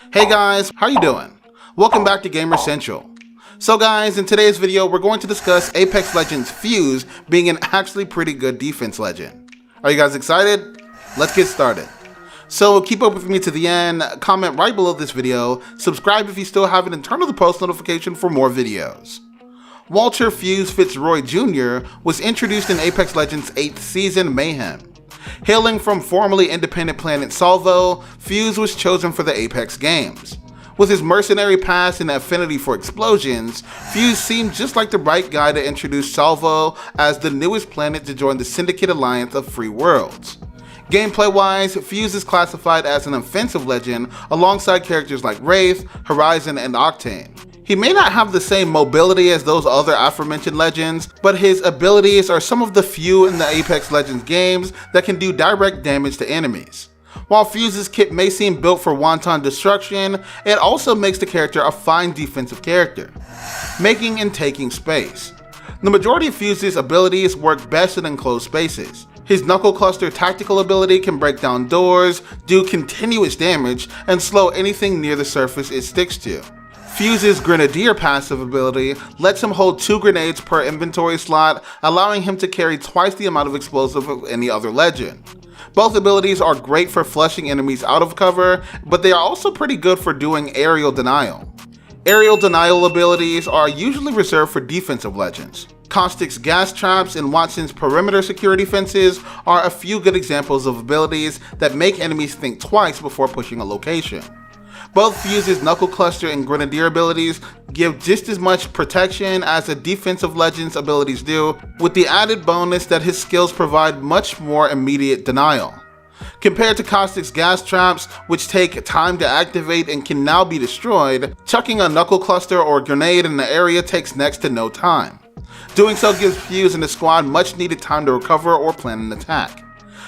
Hey guys, how you doing? Welcome back to Gamer Central. So guys, in today's video we're going to discuss Apex Legends Fuse being an actually pretty good defense legend. Are you guys excited? Let's get started. So keep up with me to the end, comment right below this video, subscribe if you still haven't, and turn on the post notification for more videos. Walter Fuse Fitzroy Jr. was introduced in Apex Legends 8th Season Mayhem. Hailing from formerly independent planet Salvo, Fuse was chosen for the Apex games. With his mercenary past and affinity for explosions, Fuse seemed just like the right guy to introduce Salvo as the newest planet to join the Syndicate Alliance of Free Worlds. Gameplay-wise, Fuse is classified as an offensive legend alongside characters like Wraith, Horizon, and Octane. He may not have the same mobility as those other aforementioned legends, but his abilities are some of the few in the Apex Legends games that can do direct damage to enemies. While Fuse's kit may seem built for wanton destruction, it also makes the character a fine defensive character, making and taking space. The majority of Fuse's abilities work best in enclosed spaces. His Knuckle Cluster tactical ability can break down doors, do continuous damage, and slow anything near the surface it sticks to. Fuse's Grenadier passive ability lets him hold 2 grenades per inventory slot, allowing him to carry twice the amount of explosive of any other legend. Both abilities are great for flushing enemies out of cover, but they are also pretty good for doing aerial denial. Aerial denial abilities are usually reserved for defensive legends. Caustic's gas traps and Watson's perimeter security fences are a few good examples of abilities that make enemies think twice before pushing a location. Both Fuse's Knuckle Cluster and Grenadier abilities give just as much protection as a defensive legend's abilities do, with the added bonus that his skills provide much more immediate denial. Compared to Caustic's gas traps, which take time to activate and can now be destroyed, chucking a Knuckle Cluster or grenade in the area takes next to no time. Doing so gives Fuse and the squad much needed time to recover or plan an attack.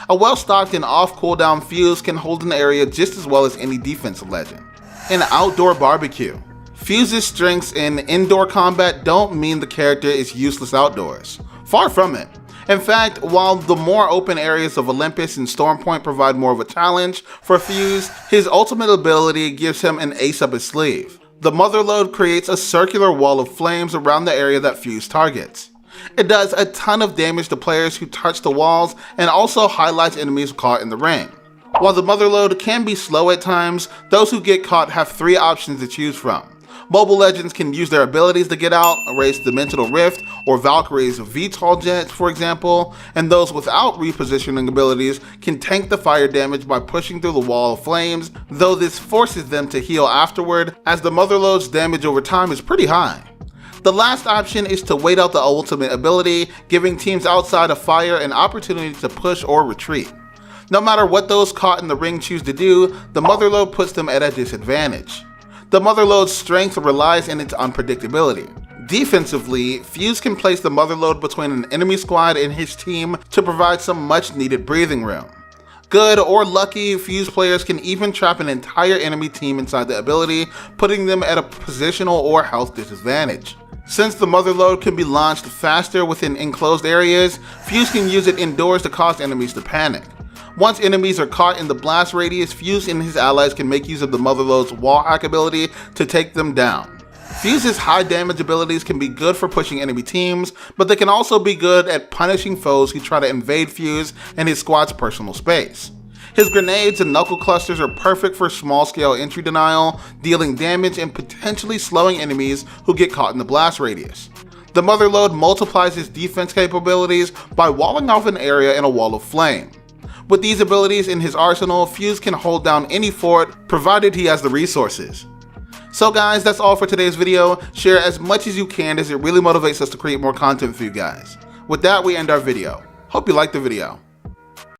A well-stocked and off-cooldown Fuse can hold an area just as well as any defensive legend. An outdoor barbecue. Fuse's strengths in indoor combat don't mean the character is useless outdoors. Far from it. In fact, while the more open areas of Olympus and Stormpoint provide more of a challenge for Fuse, his ultimate ability gives him an ace up his sleeve. The Motherlode creates a circular wall of flames around the area that Fuse targets. It does a ton of damage to players who touch the walls and also highlights enemies caught in the ring. While the Motherlode can be slow at times, those who get caught have 3 options to choose from. Mobile legends can use their abilities to get out, erase Dimensional Rift or Valkyrie's VTOL jets for example, and those without repositioning abilities can tank the fire damage by pushing through the wall of flames, though this forces them to heal afterward as the Motherlode's damage over time is pretty high. The last option is to wait out the ultimate ability, giving teams outside of fire an opportunity to push or retreat. No matter what those caught in the ring choose to do, the Motherlode puts them at a disadvantage. The Motherlode's strength relies on its unpredictability. Defensively, Fuse can place the Motherlode between an enemy squad and his team to provide some much needed breathing room. Good or lucky, Fuse players can even trap an entire enemy team inside the ability, putting them at a positional or health disadvantage. Since the Motherlode can be launched faster within enclosed areas, Fuse can use it indoors to cause enemies to panic. Once enemies are caught in the blast radius, Fuse and his allies can make use of the Motherlode's wall hack ability to take them down. Fuse's high damage abilities can be good for pushing enemy teams, but they can also be good at punishing foes who try to invade Fuse and his squad's personal space. His grenades and Knuckle Clusters are perfect for small-scale entry denial, dealing damage and potentially slowing enemies who get caught in the blast radius. The Motherlode multiplies his defense capabilities by walling off an area in a wall of flame. With these abilities in his arsenal, Fuse can hold down any fort, provided he has the resources. So guys, that's all for today's video. Share as much as you can as it really motivates us to create more content for you guys. With that, we end our video. Hope you liked the video.